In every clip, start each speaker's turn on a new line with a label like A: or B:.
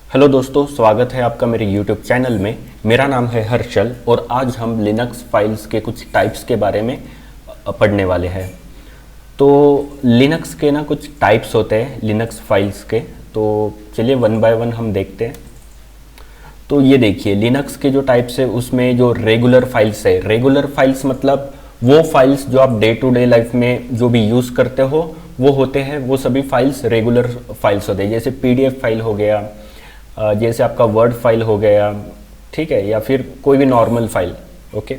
A: Hello दोस्तों, स्वागत है आपका मेरे YouTube चैनल में। मेरा नाम है हर्षल और आज हम लिनक्स फाइल्स के कुछ टाइप्स के बारे में पढ़ने वाले हैं। तो लिनक्स के ना कुछ टाइप्स होते हैं लिनक्स फाइल्स के, तो चलिए वन बाय वन हम देखते हैं। तो ये देखिए, लिनक्स के जो टाइप्स है उसमें जो रेगुलर फाइल्स है, रेगुलर फाइल्स मतलब वो फाइल्स जो आप डे टू डे लाइफ में जो भी यूज़ करते हो वो होते हैं, वो सभी फाइल्स रेगुलर फाइल्स होते हैं। जैसे PDF फाइल हो गया, जैसे आपका वर्ड फाइल हो गया, ठीक है, या फिर कोई भी नॉर्मल फाइल, ओके।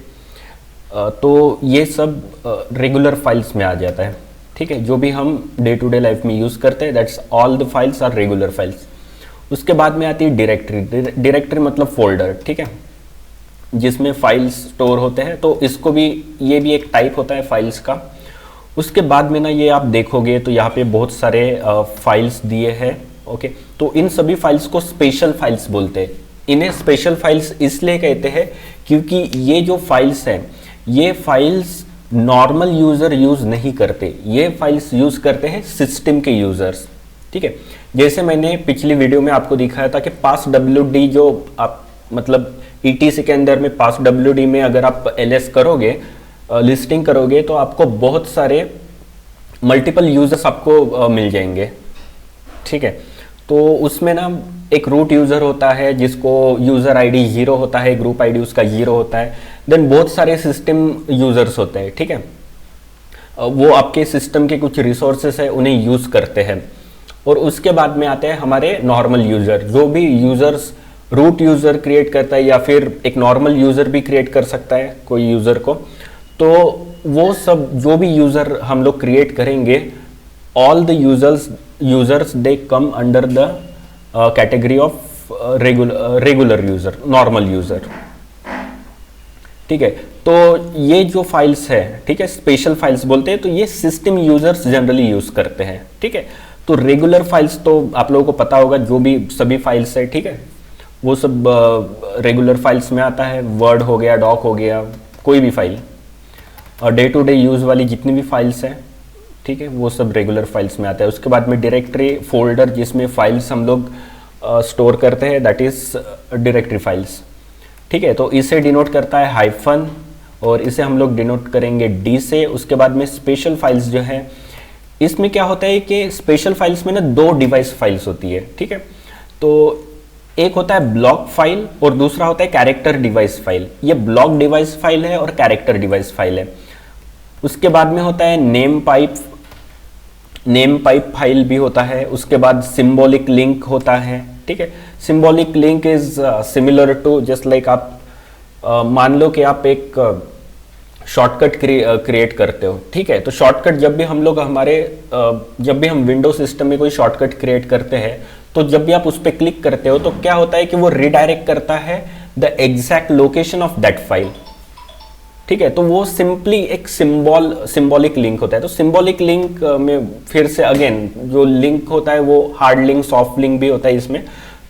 A: तो ये सब रेगुलर फाइल्स में आ जाता है, ठीक है। जो भी हम डे टू डे लाइफ में यूज़ करते हैं, that's all the files are regular files. उसके बाद में आती है डायरेक्टरी। डायरेक्टरी मतलब फोल्डर, ठीक है, जिसमें फाइल्स स्टोर होते हैं। तो इसको भी, ये भी एक टाइप होता है फाइल्स का। उसके बाद में ना ये आप देखोगे तो यहाँ पे बहुत सारे फाइल्स दिए हैं, ओके। तो इन सभी फाइल्स को स्पेशल फाइल्स बोलते हैं। इन्हें स्पेशल फाइल्स इसलिए कहते हैं क्योंकि ये जो फाइल्स हैं, ये फाइल्स नॉर्मल यूज़र यूज़ नहीं करते, ये फाइल्स यूज़ करते हैं सिस्टम के यूज़र्स, ठीक है। जैसे मैंने पिछली वीडियो में आपको दिखाया था कि पास WD जो आप मतलब ETC के अंदर में पास WD में अगर आप LS करोगे, लिस्टिंग करोगे, तो आपको बहुत सारे मल्टीपल यूज़र्स आपको मिल जाएंगे, ठीक है। तो उसमें ना एक रूट यूज़र होता है जिसको यूज़र ID 0 होता है, ग्रुप ID उसका 0 होता है। देन बहुत सारे सिस्टम यूज़र्स होते हैं, ठीक है। वो आपके सिस्टम के कुछ रिसोर्सेस है उन्हें यूज़ करते हैं। और उसके बाद में आते हैं हमारे नॉर्मल यूज़र। जो भी यूज़र्स रूट यूज़र क्रिएट करता है या फिर एक नॉर्मल यूज़र भी क्रिएट कर सकता है कोई यूज़र को, तो वो सब जो भी यूज़र हम लोग क्रिएट करेंगे, all the users they come under the category of regular user, normal user, ठीक है। तो ये जो फाइल्स है, ठीक है, स्पेशल फाइल्स बोलते हैं। तो ये सिस्टम यूजर्स जनरली यूज़ करते हैं, ठीक है। तो रेगुलर फाइल्स तो आप लोगों को पता होगा, जो भी सभी फाइल्स है, ठीक है, वो सब रेगुलर फाइल्स में आता है। वर्ड हो गया, डॉक हो गया, कोई भी फाइल, और डे टू डे यूज़ वाली जितनी भी फाइल्स हैं, ठीक है, वो सब रेगुलर फाइल्स में आता है। उसके बाद में डायरेक्टरी फोल्डर, जिसमें फाइल्स हम लोग स्टोर करते हैं, दैट इज़ डायरेक्टरी फाइल्स, ठीक है। तो इसे डिनोट करता है हाइफन, और इसे हम लोग डिनोट करेंगे D से। उसके बाद में स्पेशल फाइल्स जो है, इसमें क्या होता है कि स्पेशल फाइल्स में ना दो डिवाइस फाइल्स होती है, ठीक है। तो एक होता है ब्लॉक फाइल और दूसरा होता है कैरेक्टर डिवाइस फाइल। ये ब्लॉक डिवाइस फाइल है और कैरेक्टर डिवाइस फाइल है। उसके बाद में होता है नेम पाइप फाइल भी होता है। उसके बाद सिंबॉलिक लिंक होता है, ठीक है। Symbolic link is similar to just like आप मान लो कि आप एक शॉर्टकट क्रिएट करते हो, ठीक है। तो शॉर्टकट जब भी हम लोग जब भी हम विंडो सिस्टम में कोई शॉर्टकट क्रिएट करते हैं, तो जब भी आप उस पर क्लिक करते हो तो क्या होता है कि वो रिडायरेक्ट करता है the exact location of that file, ठीक है। तो वो सिंपली एक सिंबॉलिक लिंक होता है। तो सिंबॉलिक लिंक में फिर से अगेन जो लिंक होता है वो हार्ड लिंक, सॉफ्ट लिंक भी होता है इसमें।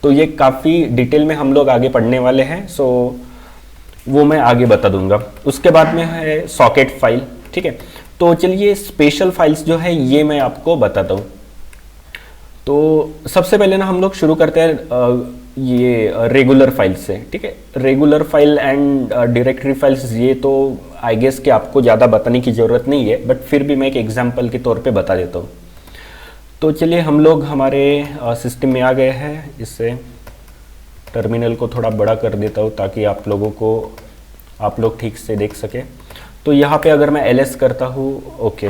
A: तो ये काफ़ी डिटेल में हम लोग आगे पढ़ने वाले हैं, सो वो मैं आगे बता दूंगा। उसके बाद में है सॉकेट फाइल, ठीक है। तो चलिए स्पेशल फाइल्स जो है ये मैं आपको बताता हूँ। तो सबसे पहले ना हम लोग शुरू करते हैं ये रेगुलर फाइल से, ठीक है। Regular file and directory files, ये तो आई गेस कि आपको ज़्यादा बताने की ज़रूरत नहीं है, बट फिर भी मैं एक एग्जांपल के तौर पे बता देता हूँ। तो चलिए हम लोग हमारे सिस्टम में आ गए हैं। इससे टर्मिनल को थोड़ा बड़ा कर देता हूँ ताकि आप लोग ठीक से देख सके। तो यहाँ पे अगर मैं LS करता हूँ, ओके,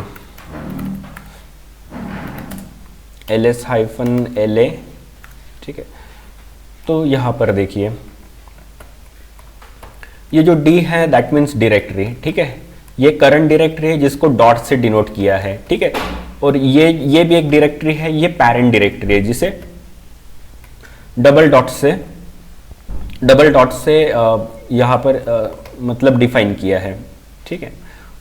A: LS-LA, ठीक है। तो यहाँ पर देखिए, ये जो D है दैट मीन्स डायरेक्टरी, ठीक है। ये करंट डायरेक्टरी है जिसको डॉट से डिनोट किया है, ठीक है। और ये भी एक डायरेक्टरी है, ये पेरेंट डायरेक्टरी है जिसे डबल डॉट से यहाँ पर मतलब डिफाइन किया है, ठीक है।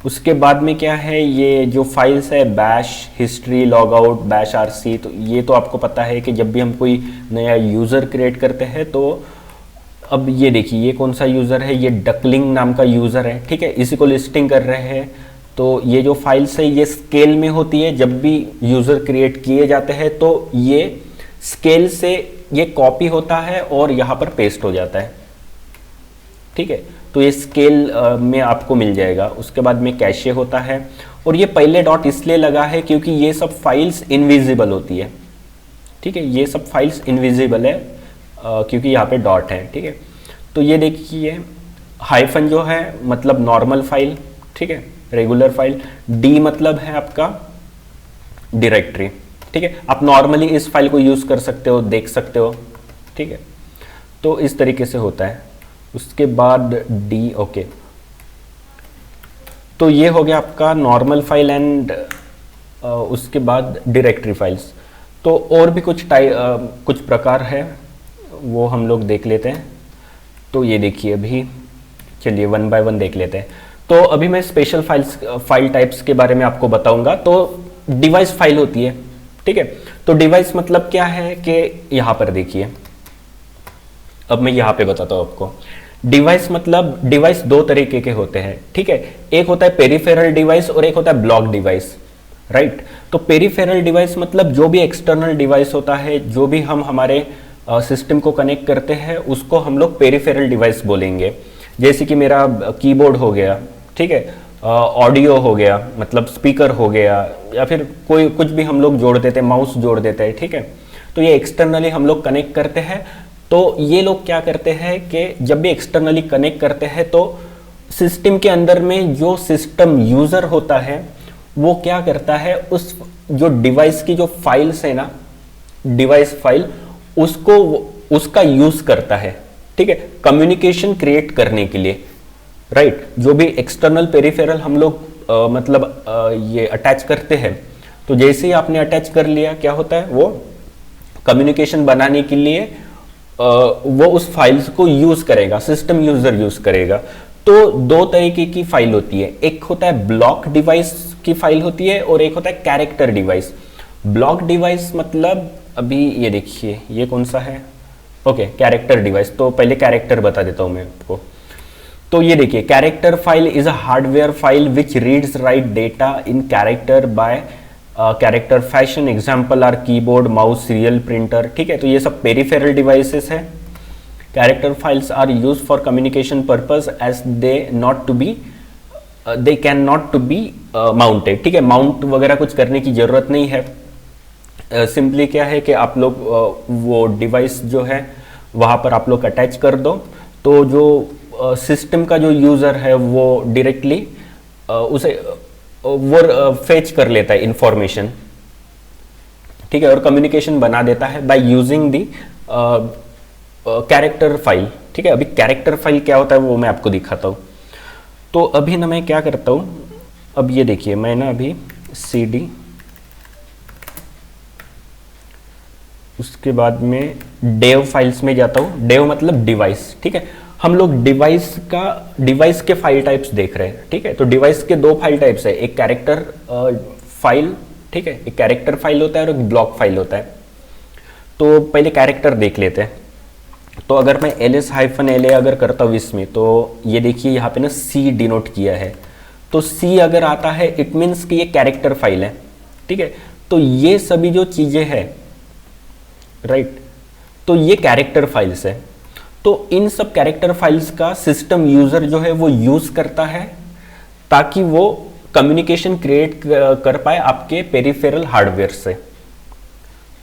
A: उसके बाद में क्या है, ये जो फाइल्स है bash, history, logout, bash RC, तो ये तो आपको पता है कि जब भी हम कोई नया यूज़र क्रिएट करते हैं, तो अब ये देखिए ये कौन सा यूज़र है, ये डकलिंग नाम का यूज़र है, ठीक है। इसी को लिस्टिंग कर रहे हैं। तो ये जो फाइल्स है ये स्केल में होती है। जब भी यूज़र क्रिएट किए जाते हैं तो ये स्केल से ये कॉपी होता है और यहाँ पर पेस्ट हो जाता है, ठीक है। तो ये स्केल में आपको मिल जाएगा। उसके बाद में कैशे होता है, और ये पहले डॉट इसलिए लगा है क्योंकि ये सब फाइल्स इनविजिबल होती है, ठीक है। ये सब फाइल्स इनविजिबल है क्योंकि यहाँ पे डॉट है, ठीक है। तो ये देखिए हाइफन जो है मतलब नॉर्मल फाइल, ठीक है, रेगुलर फाइल। डी मतलब है आपका डायरेक्टरी, ठीक है। आप नॉर्मली इस फाइल को यूज कर सकते हो, देख सकते हो, ठीक है। तो इस तरीके से होता है। उसके बाद डी, ओके। तो ये हो गया आपका नॉर्मल फाइल एंड उसके बाद डायरेक्टरी फाइल्स। तो और भी कुछ प्रकार है, वो हम लोग देख लेते हैं। तो ये देखिए, अभी चलिए वन बाय वन देख लेते हैं। तो अभी मैं स्पेशल फाइल टाइप्स के बारे में आपको बताऊंगा। तो डिवाइस फाइल होती है, ठीक है। तो डिवाइस मतलब क्या है कि यहाँ पर देखिए, अब मैं यहाँ पे बताता हूँ आपको। डिवाइस मतलब, डिवाइस दो तरीके के होते हैं, ठीक है। एक होता है पेरिफेरल डिवाइस और एक होता है ब्लॉक डिवाइस, राइट। तो पेरिफेरल डिवाइस मतलब जो भी एक्सटर्नल डिवाइस होता है, जो भी हम हमारे सिस्टम को कनेक्ट करते हैं, उसको हम लोग पेरिफेरल डिवाइस बोलेंगे। जैसे कि मेरा कीबोर्ड हो गया, ठीक है, ऑडियो हो गया मतलब स्पीकर हो गया, या फिर कोई कुछ भी हम लोग जोड़ देते हैं, माउस जोड़ देते हैं, ठीक है। तो ये एक्सटर्नली हम लोग कनेक्ट करते हैं। तो ये लोग क्या करते हैं कि जब भी एक्सटर्नली कनेक्ट करते हैं तो सिस्टम के अंदर में जो सिस्टम यूजर होता है वो क्या करता है, उस जो डिवाइस की जो फाइल्स है ना, डिवाइस फाइल, उसको उसका यूज करता है, ठीक है, कम्युनिकेशन क्रिएट करने के लिए, राइट। जो भी एक्सटर्नल पेरिफेरल हम लोग ये अटैच करते हैं, तो जैसे ही आपने अटैच कर लिया, क्या होता है, वो कम्युनिकेशन बनाने के लिए वो उस फाइल्स को यूज करेगा, सिस्टम यूजर यूज करेगा। तो दो तरीके की फाइल होती है, एक होता है ब्लॉक डिवाइस की फाइल होती है और एक होता है कैरेक्टर डिवाइस। ब्लॉक डिवाइस मतलब, अभी ये देखिए, ये कौन सा है, ओके, कैरेक्टर डिवाइस। तो पहले कैरेक्टर बता देता हूं मैं आपको। तो ये देखिए, character file is a hardware file which reads write data in character by character fashion. Example are keyboard, mouse, serial printer, ठीक है। तो ये सब पेरिफेरल डिवाइसेस है। Character files are use for communication purpose as they can not to be mounted, ठीक है। Mount वगैरह कुछ करने की जरूरत नहीं है। सिंपली क्या है कि आप लोग वो डिवाइस जो है वहाँ पर आप लोग अटैच कर दो, तो जो सिस्टम का जो यूज़र है वो डायरेक्टली उसे वो फेच कर लेता है इंफॉर्मेशन, ठीक है, और कम्युनिकेशन बना देता है by using the character file, ठीक है। अभी कैरेक्टर फाइल क्या होता है वो मैं आपको दिखाता हूँ। तो अभी ना मैं क्या करता हूँ, अब ये देखिए, मैं ना अभी CD, उसके बाद में डेव फाइल्स में जाता हूँ। डेव मतलब डिवाइस, ठीक है। हम लोग डिवाइस के फाइल टाइप्स देख रहे हैं, ठीक है। तो डिवाइस के दो फाइल टाइप्स है, एक कैरेक्टर फाइल, ठीक है, एक कैरेक्टर फाइल होता है और एक ब्लॉक फाइल होता है। तो पहले कैरेक्टर देख लेते हैं। तो अगर मैं ls-la अगर करता हूँ इसमें, तो ये देखिए यहाँ पे ना C डिनोट किया है। तो C अगर आता है इट मीन्स कि ये कैरेक्टर फाइल है, ठीक है। तो ये सभी जो चीजें हैं, राइट, तो ये कैरेक्टर फाइल्स है। तो इन सब कैरेक्टर फाइल्स का सिस्टम यूजर जो है वो यूज करता है ताकि वो कम्युनिकेशन क्रिएट कर पाए आपके पेरिफेरल हार्डवेयर से।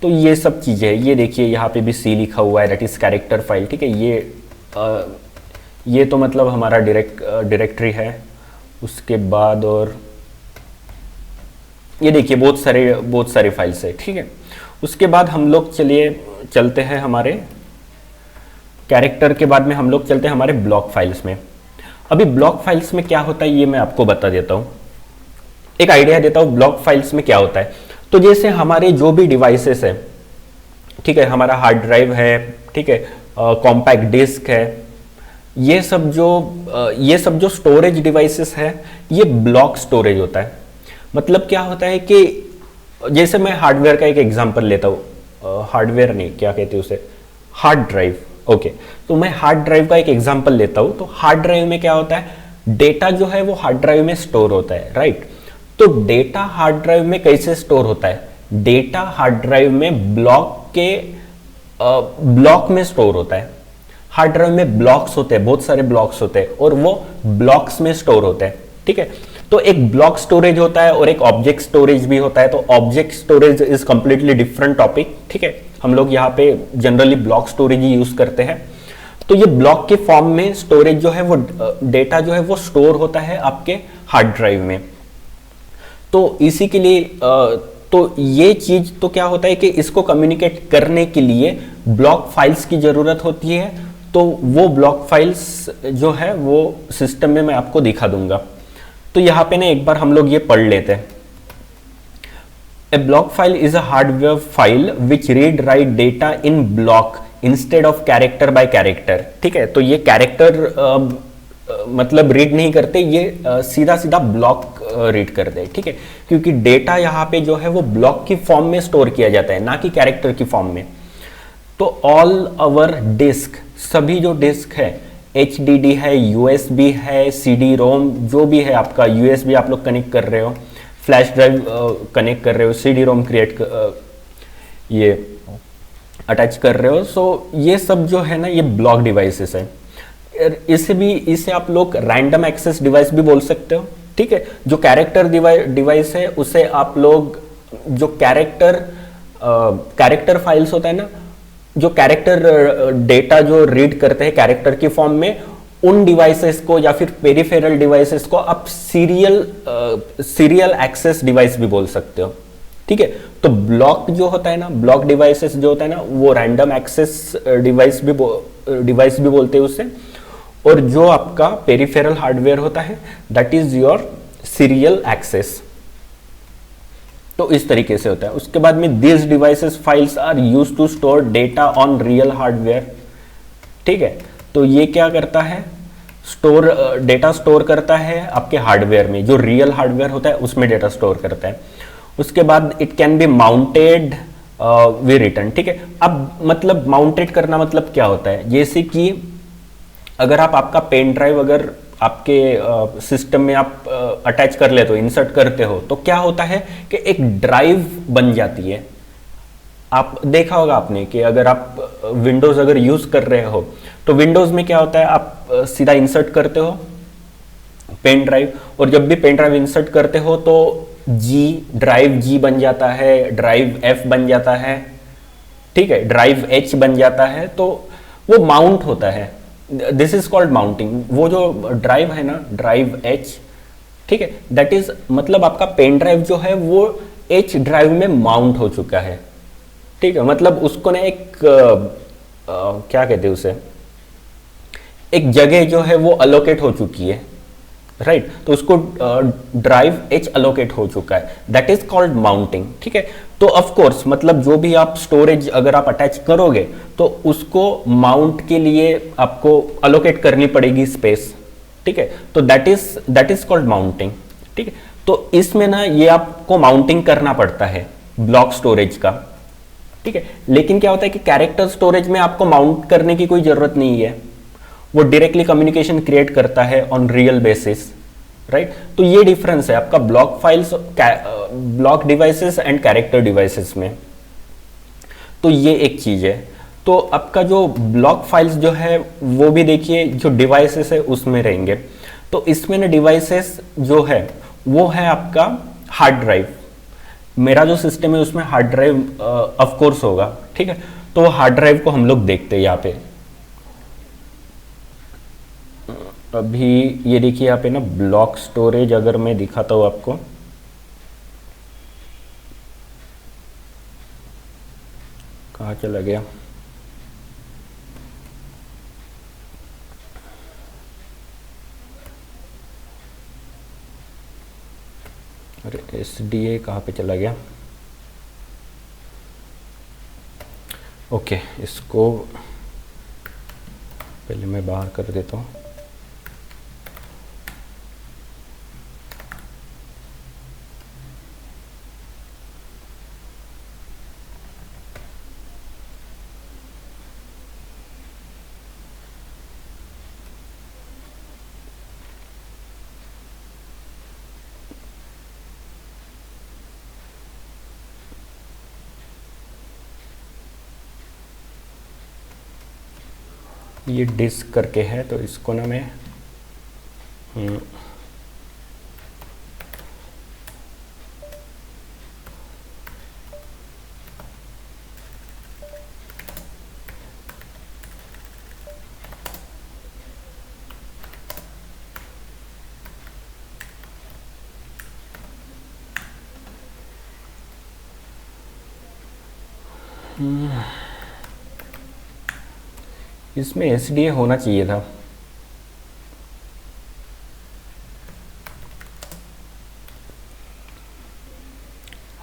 A: तो ये सब चीजें है। ये देखिए यहाँ पे भी C लिखा हुआ है, दैट इज कैरेक्टर फाइल, ठीक है। ये तो मतलब हमारा डायरेक्टरी है। उसके बाद और ये देखिए बहुत सारे फाइल्स है, ठीक है। उसके बाद हम लोग चलते हैं हमारे कैरेक्टर के बाद में हम लोग चलते हैं हमारे ब्लॉक फाइल्स में। अभी ब्लॉक फाइल्स में क्या होता है ये मैं आपको बता देता हूँ, एक आइडिया देता हूँ ब्लॉक फाइल्स में क्या होता है। तो जैसे हमारे जो भी डिवाइसेस है, ठीक है, हमारा हार्ड ड्राइव है, ठीक है, कॉम्पैक्ट डिस्क है, ये सब जो स्टोरेज डिवाइसेस है, ये ब्लॉक स्टोरेज होता है। मतलब क्या होता है कि जैसे मैं हार्डवेयर का एक एग्जांपल लेता हूँ, हार्डवेयर नहीं, क्या कहते हैं उसे, हार्ड ड्राइव, ओके। तो मैं हार्ड ड्राइव का एक एग्जांपल लेता हूँ। तो हार्ड ड्राइव में क्या होता है, डेटा जो है वो हार्ड ड्राइव में स्टोर होता है, राइट। तो डेटा हार्ड ड्राइव में कैसे स्टोर होता है, डेटा हार्ड ड्राइव में ब्लॉक के ब्लॉक में स्टोर होता है। हार्ड ड्राइव में ब्लॉक्स होते हैं, बहुत सारे ब्लॉक्स होते हैं और वो ब्लॉक्स में स्टोर होते हैं। ठीक है, तो एक ब्लॉक स्टोरेज होता है और एक ऑब्जेक्ट स्टोरेज भी होता है। तो object storage is completely different topic. ठीक है, हम लोग यहाँ पे जनरली ब्लॉक स्टोरेज ही यूज करते हैं। तो ये ब्लॉक के फॉर्म में स्टोरेज जो है वो डेटा जो है वो स्टोर होता है आपके हार्ड ड्राइव में। तो इसी के लिए तो ये चीज तो क्या होता है कि इसको कम्युनिकेट करने के लिए ब्लॉक फाइल्स की जरूरत होती है। तो वो ब्लॉक फाइल्स जो है वो सिस्टम में मैं आपको दिखा दूंगा। तो यहां पे ना एक बार हम लोग ये पढ़ लेते हैं। A block file is a hardware file which read write data in block instead of character by character. ठीक है, तो ये कैरेक्टर मतलब रीड नहीं करते, ये सीधा सीधा ब्लॉक रीड करते हैं। ठीक है, क्योंकि डेटा यहाँ पे जो है वो ब्लॉक की फॉर्म में स्टोर किया जाता है, ना कि कैरेक्टर की फॉर्म में। तो ऑल अवर डिस्क, सभी जो डिस्क है, HDD है, USB है, CD रोम जो भी है आपका, USB आप लोग कनेक्ट कर रहे हो, फ्लैश ड्राइव कनेक्ट कर रहे हो, CD रोम ये अटैच कर रहे हो। सो ये सब जो है ना ये ब्लॉक डिवाइसेस है। इसे आप लोग रैंडम एक्सेस डिवाइस भी बोल सकते हो। ठीक है, जो कैरेक्टर डिवाइस है उसे आप लोग जो कैरेक्टर फाइल्स होता है ना, जो कैरेक्टर डेटा जो रीड करते हैं कैरेक्टर की फॉर्म में, उन डिवाइसेस को या फिर पेरिफेरल डिवाइसेस को आप सीरियल एक्सेस डिवाइस भी बोल सकते हो। ठीक है, तो ब्लॉक जो होता है ना, ब्लॉक डिवाइसेस जो होता है ना, वो रैंडम एक्सेस डिवाइस भी बोलते हैं उसे। और जो आपका पेरिफेरल हार्डवेयर होता है that is your serial access. तो इस तरीके से होता है। उसके बाद में this devices files are used to store data on real hardware. ठीक है, तो ये क्या करता है, डेटा स्टोर करता है आपके हार्डवेयर में, जो रियल हार्डवेयर होता है उसमें डेटा स्टोर करता है। उसके बाद it can be mounted we return. ठीक है, अब मतलब माउंटेड करना मतलब क्या होता है, जैसे कि अगर आपका पेन ड्राइव अगर आपके सिस्टम में आप अटैच कर लेते हो, इंसर्ट करते हो, तो क्या होता है कि एक ड्राइव बन जाती है। आप देखा होगा आपने कि अगर आप विंडोज अगर यूज कर रहे हो तो विंडोज में क्या होता है, आप सीधा इंसर्ट करते हो पेन ड्राइव, और जब भी पेन ड्राइव इंसर्ट करते हो तो ड्राइव जी बन जाता है, ड्राइव एफ बन जाता है, ठीक है, ड्राइव एच बन जाता है। तो वो माउंट होता है, दिस इज कॉल्ड माउंटिंग। वो जो ड्राइव है ना, ड्राइव एच, ठीक है, दैट इज मतलब आपका पेन ड्राइव जो है वो एच ड्राइव में माउंट हो चुका है। ठीक है, मतलब उसको ना एक क्या कहते हैं उसे, एक जगह जो है वो अलोकेट हो चुकी है, राइट तो उसको ड्राइव एच अलोकेट हो चुका है, दैट इज कॉल्ड माउंटिंग। ठीक है, तो ऑफ कोर्स मतलब जो भी आप स्टोरेज अगर आप अटैच करोगे तो उसको माउंट के लिए आपको अलोकेट करनी पड़ेगी स्पेस। ठीक है, तो दैट इज कॉल्ड माउंटिंग। ठीक है, तो इसमें ना ये आपको माउंटिंग करना पड़ता है ब्लॉक स्टोरेज का। ठीक है, लेकिन क्या होता है कि कैरेक्टर स्टोरेज में आपको माउंट करने की कोई जरूरत नहीं है, वो डायरेक्टली कम्युनिकेशन क्रिएट करता है ऑन रियल बेसिस, राइट। तो ये डिफरेंस है आपका block files, block devices and character devices में। तो ये एक चीज है। तो आपका जो ब्लॉक फाइल्स जो है वो भी देखिए जो डिवाइसेस है उसमें रहेंगे। तो इसमें ना डिवाइसेस जो है वो है आपका हार्ड ड्राइव। मेरा जो सिस्टम है उसमें हार्ड ड्राइव ऑफ कोर्स होगा। ठीक है, तो वो हार्ड ड्राइव को हम लोग देखते हैं यहाँ पे। अभी ये देखिए यहाँ पे ना ब्लॉक स्टोरेज अगर मैं दिखाता हूँ आपको, कहाँ चला गया, अरे SDA कहाँ पे चला गया। ओके, इसको पहले मैं बाहर कर देता हूँ। ये डिस्क करके है, तो इसको ना मैं इसमें SDA होना चाहिए था।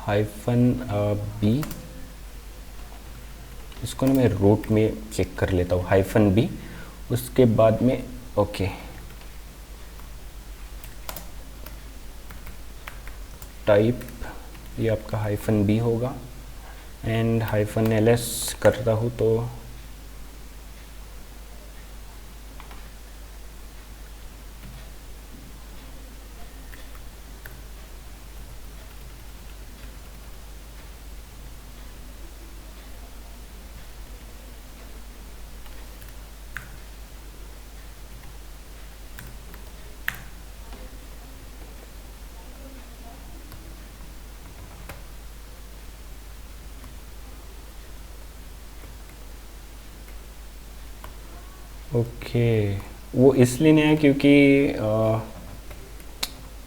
A: -B, इसको ना मैं रूट में चेक कर लेता हूँ, -B, उसके बाद में ओके टाइप, ये आपका -B होगा, एंड -LS करता हूँ तो ओके वो इसलिए नहीं है क्योंकि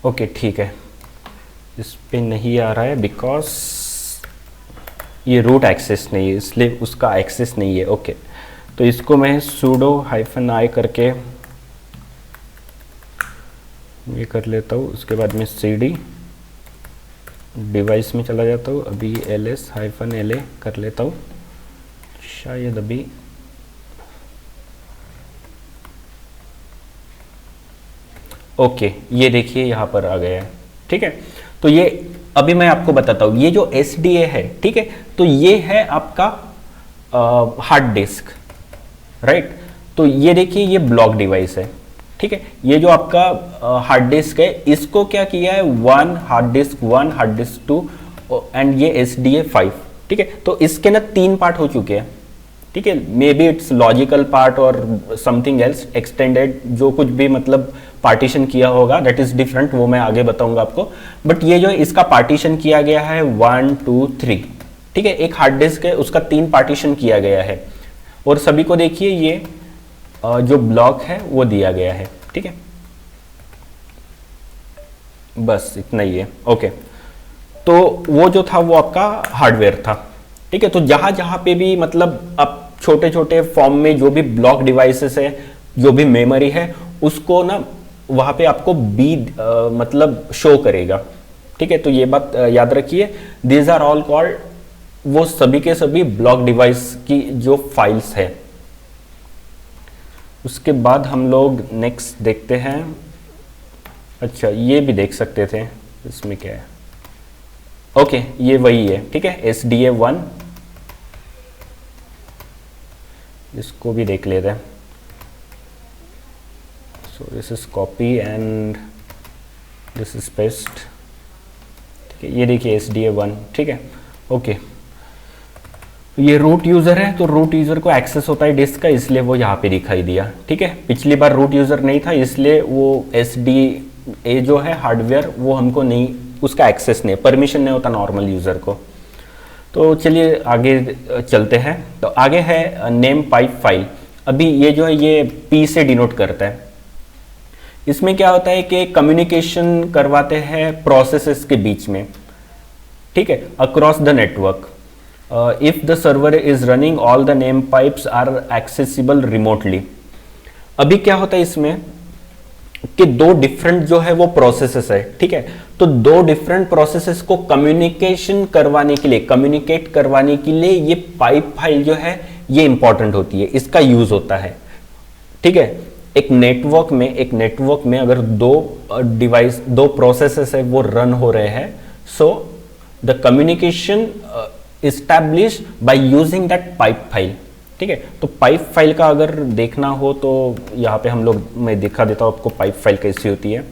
A: ओके ठीक है, इस पे नहीं आ रहा है बिकॉज ये रूट एक्सेस नहीं है, इसलिए उसका एक्सेस नहीं है। ओके तो इसको मैं sudo -i करके ये कर लेता हूँ, उसके बाद में cd डिवाइस में चला जाता हूँ, अभी ls-la कर लेता हूँ, शायद अभी ओके ये देखिए यहाँ पर आ गया है। ठीक है, तो ये अभी मैं आपको बताता हूँ, ये जो SDA है, ठीक है, तो ये है आपका हार्ड डिस्क, राइट। तो ये देखिए ये ब्लॉक डिवाइस है, ठीक है। ये जो आपका हार्ड डिस्क है, इसको क्या किया है, 1 hard disk 1, hard disk 2 and ये SDA 5, ठीक है। तो इसके ना 3 पार्ट हो चुके हैं, ठीक है। May be it's logical part और समथिंग एल्स एक्सटेंडेड, जो कुछ भी मतलब पार्टीशन किया होगा दैट इज डिफरेंट, वो मैं आगे बताऊंगा आपको। बट ये जो है इसका पार्टीशन किया गया है 1 2 3, ठीक है। एक हार्ड डिस्क है, उसका 3 पार्टीशन किया गया है, और सभी को देखिए ये जो ब्लॉक है वो दिया गया है, ठीक है। बस इतना ही है, ओके। तो वो जो था वो आपका हार्डवेयर था, ठीक है। तो जहां जहां पे भी मतलब आप छोटे छोटे फॉर्म में जो भी ब्लॉक डिवाइसेस है, जो भी मेमोरी है, उसको ना वहां पे आपको मतलब शो करेगा, ठीक है। तो ये बात याद रखिए, दीज आर ऑल कॉल्ड, वो सभी के सभी ब्लॉक डिवाइस की जो फाइल्स है। उसके बाद हम लोग नेक्स्ट देखते हैं, अच्छा ये भी देख सकते थे, इसमें क्या है, ओके ये वही है, ठीक है, SDA 1, इसको भी देख लेते हैं। So this is copy and this is paste, ठीक है। ये देखिए SDA 1, ठीक है, ओके। ये रूट यूज़र है, तो रूट यूज़र को एक्सेस होता है डिस्क का, इसलिए वो यहाँ पे दिखाई दिया, ठीक है। पिछली बार रूट यूज़र नहीं था, इसलिए वो SDA जो है हार्डवेयर, वो हमको नहीं, उसका एक्सेस नहीं, परमिशन नहीं होता नॉर्मल यूज़र को। तो चलिए आगे चलते हैं। तो आगे है नेम पाइप फाइल। अभी ये जो है ये P से डिनोट करता है। इसमें क्या होता है कि कम्युनिकेशन करवाते हैं प्रोसेसेस के बीच में, ठीक है, across the network. If the server is running all the name pipes are accessible remotely. अभी क्या होता है इसमें कि 2 डिफरेंट जो है वो प्रोसेसेस है, ठीक है। तो 2 डिफरेंट प्रोसेसेस को कम्युनिकेशन करवाने के लिए, कम्युनिकेट करवाने के लिए ये पाइप फाइल जो है ये इंपॉर्टेंट होती है, इसका यूज होता है, ठीक है। एक नेटवर्क में अगर 2 डिवाइस, 2 प्रोसेसेस है वो रन हो रहे हैं, so the communication establish by using that pipe file, ठीक है। तो पाइप फाइल का अगर देखना हो तो यहाँ पे हम लोग, मैं दिखा देता हूँ आपको पाइप फाइल कैसी होती है।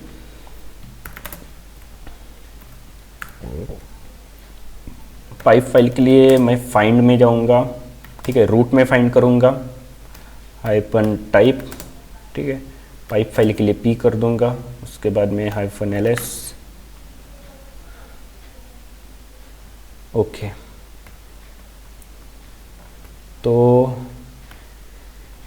A: पाइप फाइल के लिए मैं फाइंड में जाऊंगा, ठीक है, रूट में फाइंड करूंगा, हाइफन टाइप, ठीक है, पाइप फाइल के लिए पी कर दूंगा, उसके बाद में हाइफन ls, ओके। तो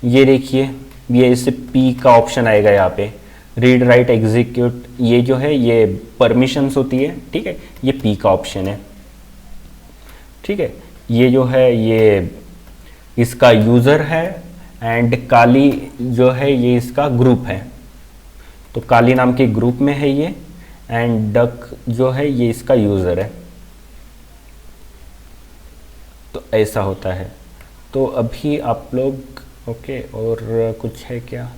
A: ये देखिए, ये इसे पी का ऑप्शन आएगा यहाँ पे, रीड राइट एग्जीक्यूट, ये जो है ये परमिशंस होती है, ठीक है, ये पी का ऑप्शन है, ठीक है। ये जो है ये इसका यूज़र है, एंड काली जो है ये इसका ग्रुप है, तो काली नाम के ग्रुप में है ये, एंड डक जो है ये इसका यूज़र है। तो ऐसा होता है। तो अभी आप लोग ओके, और कुछ है क्या?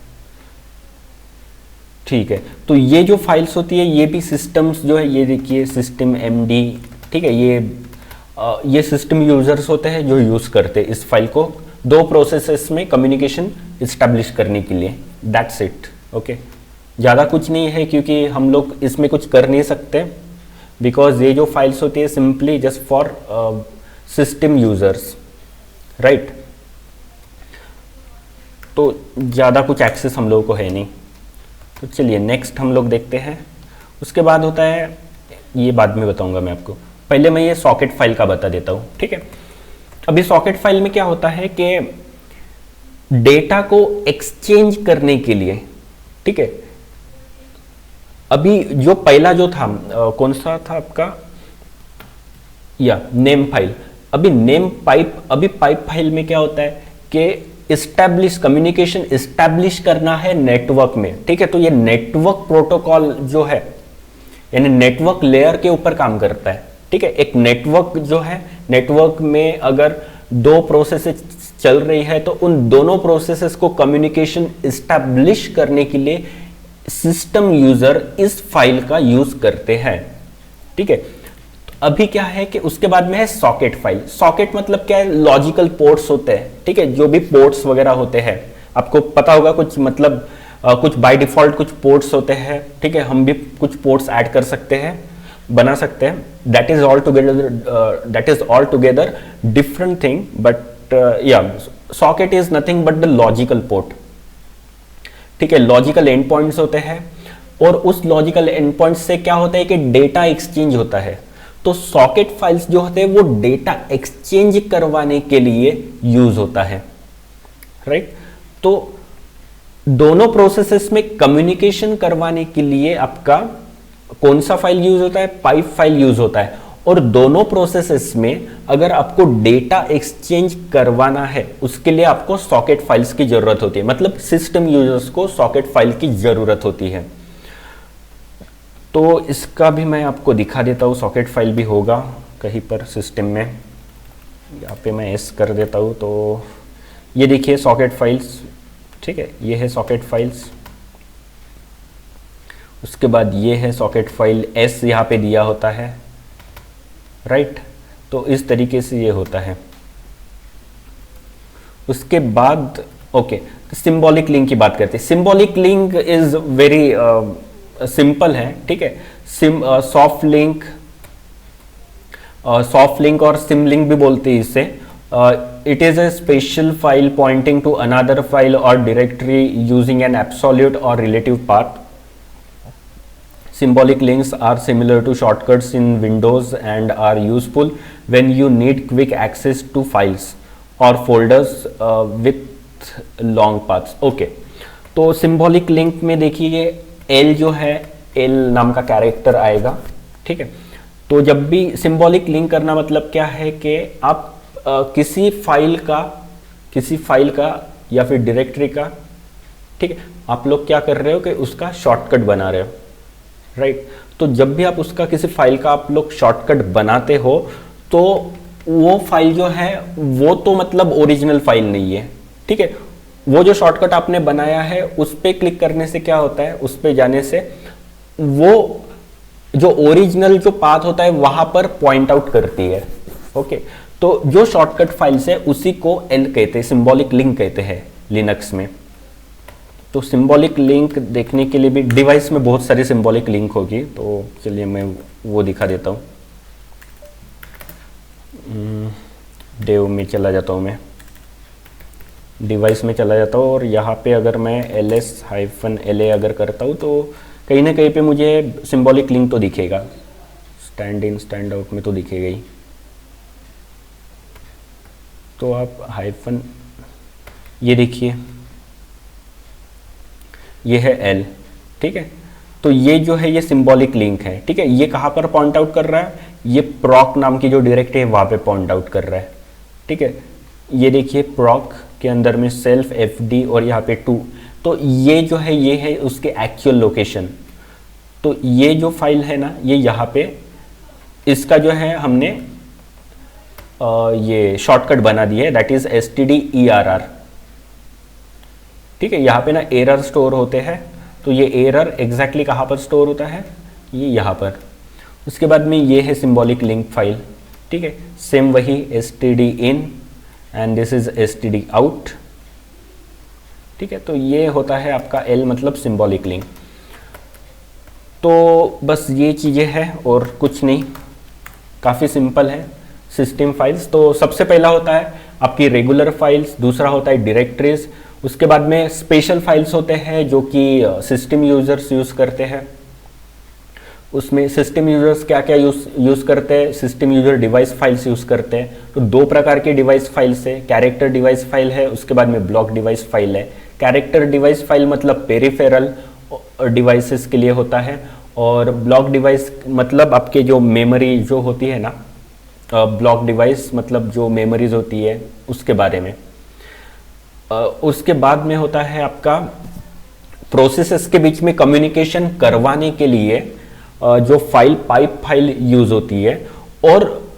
A: ठीक है, तो ये जो फाइल्स होती है ये भी सिस्टम्स जो है, ये देखिए सिस्टम एमडी, ठीक है, ये सिस्टम यूजर्स होते हैं जो यूज़ करते हैं इस फाइल को दो प्रोसेसेस में कम्युनिकेशन इस्टेब्लिश करने के लिए। That's it, okay. ज़्यादा कुछ नहीं है क्योंकि हम लोग इसमें कुछ कर नहीं सकते, बिकॉज ये जो फाइल्स होती है simply just for system users, right. तो ज़्यादा कुछ एक्सेस हम लोगों को है नहीं। तो चलिए नेक्स्ट हम लोग देखते हैं। उसके बाद होता है, ये बाद में बताऊंगा मैं आपको, पहले मैं ये सॉकेट फाइल का बता देता हूँ, ठीक है। अभी सॉकेट फाइल में क्या होता है कि डेटा को एक्सचेंज करने के लिए, ठीक है, अभी जो पहला जो था कौन सा था आपका, या नेम फाइल, अभी नेम पाइप, अभी पाइप फाइल में क्या होता है कि इस्टेब्लिश कम्युनिकेशन इस्टेब्लिश करना है नेटवर्क में, ठीक है। तो ये नेटवर्क प्रोटोकॉल जो है, यानी नेटवर्क लेयर के ऊपर काम करता है, ठीक है। एक नेटवर्क जो है, नेटवर्क में अगर दो प्रोसेसेस चल रही है तो उन दोनों प्रोसेसेस को कम्युनिकेशन इस्टेब्लिश करने के लिए सिस्टम यूजर इस फाइल का यूज करते हैं, ठीक है। अभी क्या है कि उसके बाद में है सॉकेट फाइल। सॉकेट मतलब क्या है, लॉजिकल पोर्ट्स होते हैं, ठीक है, जो भी पोर्ट्स वगैरह होते हैं आपको पता होगा कुछ, मतलब कुछ बाय डिफॉल्ट कुछ पोर्ट्स होते हैं, ठीक है, हम भी कुछ पोर्ट्स ऐड कर सकते हैं, बना सकते हैं। That is all together different thing, but या socket is nothing but the logical port, ठीक है। लॉजिकल एंड पॉइंट्स होते हैं, और उस लॉजिकल एंड पॉइंट्स से क्या होता है कि डेटा एक्सचेंज होता है। तो सॉकेट फाइल्स जो होते हैं वो डेटा एक्सचेंज करवाने के लिए यूज होता है, राइट। तो दोनों प्रोसेसेस में कम्युनिकेशन करवाने के लिए आपका कौन सा फाइल यूज होता है, पाइप फाइल यूज होता है। और दोनों प्रोसेसेस में अगर आपको डेटा एक्सचेंज करवाना है उसके लिए आपको सॉकेट फाइल्स की जरूरत होती है, मतलब सिस्टम यूजर्स को सॉकेट फाइल की जरूरत होती है। तो इसका भी मैं आपको दिखा देता हूँ, सॉकेट फाइल भी होगा कहीं पर सिस्टम में, यहाँ पे मैं एस कर देता हूँ। तो ये देखिए सॉकेट फाइल्स, ठीक है, ये है सॉकेट फाइल्स। उसके बाद ये है सॉकेट फाइल, एस यहाँ पे दिया होता है, राइट। तो इस तरीके से ये होता है। उसके बाद ओके, सिंबॉलिक लिंक की बात करते हैं। Symbolic link is very simple है, ठीक है। सॉफ्ट लिंक और सिम लिंक भी बोलते हैं इसे। It is a special file pointing to another file और डायरेक्टरी यूजिंग एन एब्सोल्यूट और relative path. Symbolic links are similar to shortcuts in Windows and are useful when you need quick access to files or folders with long paths. Okay, तो symbolic link में देखिए L जो है, L नाम का character आएगा, ठीक है। तो जब भी symbolic link करना मतलब क्या है कि आप किसी फाइल का या फिर डायरेक्टरी का, ठीक है, आप लोग क्या कर रहे हो कि उसका शॉर्टकट बना रहे हो, राइट। तो जब भी आप उसका किसी फाइल का आप लोग शॉर्टकट बनाते हो तो वो फाइल जो है वो तो मतलब ओरिजिनल फाइल नहीं है, ठीक है। वो जो शॉर्टकट आपने बनाया है उस पर क्लिक करने से क्या होता है, उस पर जाने से वो जो ओरिजिनल जो पाथ होता है वहां पर पॉइंट आउट करती है, ओके। तो जो शॉर्टकट फाइल्स है उसी को एल कहते हैं, सिंबॉलिक लिंक कहते हैं लिनक्स में। तो सिंबॉलिक लिंक देखने के लिए भी डिवाइस में बहुत सारी सिंबॉलिक लिंक होगी, तो चलिए मैं वो दिखा देता हूँ। डेव में चला जाता हूँ मैं। डिवाइस में चला जाता हूँ और यहाँ पे अगर मैं ls-la अगर करता हूँ तो कहीं ना कहीं पे मुझे सिंबॉलिक लिंक तो दिखेगा, स्टैंड इन स्टैंड आउट में तो दिखेगा ही। तो आप हाइफन, ये देखिए ये है L, ठीक है। तो ये जो है ये सिंबॉलिक लिंक है, ठीक है। ये कहाँ पर पॉइंट आउट कर रहा है, ये प्रॉक नाम की जो डायरेक्टरी है वहाँ पे पॉइंट आउट कर रहा है, ठीक है। ये देखिए प्रॉक के अंदर में सेल्फ fd और यहाँ पे 2, तो ये जो है ये है उसके एक्चुअल लोकेशन। तो ये जो फाइल है ना ये यहाँ पे इसका जो है हमने ये शॉर्टकट बना दी है, दैट इज stderr, ठीक है। यहाँ पे ना एरर स्टोर होते हैं, तो ये एरर एग्जैक्टली कहाँ पर स्टोर होता है, ये यहाँ पर। उसके बाद में ये है सिंबॉलिक लिंक फाइल, ठीक है। सेम वही stdin and this is stdout, ठीक है। तो ये होता है आपका L मतलब सिंबॉलिक लिंक। तो बस ये चीज़ें हैं और कुछ नहीं, काफ़ी सिंपल है सिस्टम फाइल्स। तो सबसे पहला होता है आपकी रेगुलर फाइल्स, दूसरा होता है डायरेक्टरीज, उसके बाद में स्पेशल फाइल्स होते हैं जो कि सिस्टम यूजर्स यूज़ करते हैं। उसमें सिस्टम यूजर्स क्या क्या यूज़ करते हैं, system user device files use करते हैं। तो दो प्रकार के डिवाइस फाइल्स है, कैरेक्टर डिवाइस फाइल है, उसके बाद में ब्लॉक डिवाइस फाइल है। कैरेक्टर डिवाइस फाइल मतलब पेरिफेरल डिवाइसेस के लिए होता है, और ब्लॉक डिवाइस मतलब आपके जो मेमोरी जो होती है ना, ब्लॉक डिवाइस मतलब जो मेमोरीज होती है उसके बारे में। उसके बाद में होता है आपका प्रोसेसेस के बीच में कम्युनिकेशन करवाने के लिए जो फाइल पाइप फाइल यूज होती है, और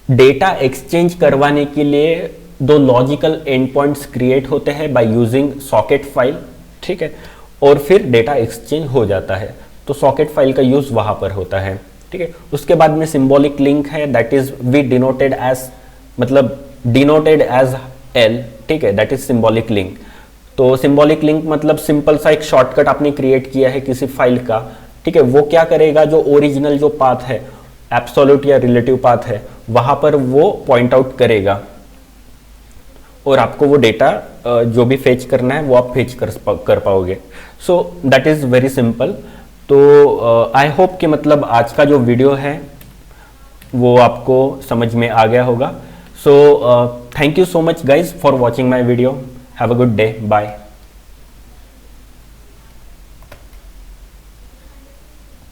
A: डेटा एक्सचेंज करवाने के लिए दो लॉजिकल एंड पॉइंट्स क्रिएट होते हैं बाय यूजिंग सॉकेट फाइल, ठीक है। और फिर डेटा एक्सचेंज हो जाता है, तो सॉकेट फाइल का यूज वहां पर होता है, ठीक है। उसके बाद में सिंबॉलिक लिंक है, that is we denoted as, मतलब डिनोटेड एज L, ठीक है, दैट इज सिंबॉलिक लिंक। तो सिंबॉलिक लिंक मतलब सिंपल सा एक शॉर्टकट आपने क्रिएट किया है किसी फाइल का, ठीक है। वो क्या करेगा, जो ओरिजिनल जो पाथ है, एब्सोल्यूट या रिलेटिव पाथ है, वहां पर वो पॉइंट आउट करेगा और आपको वो डेटा जो भी फेच करना है वो आप फेच कर पाओगे। So that is very simple. तो आई होप कि मतलब आज का जो वीडियो है वो आपको समझ में आ गया होगा। So thank you so much guys for watching my video. Have a good day, bye.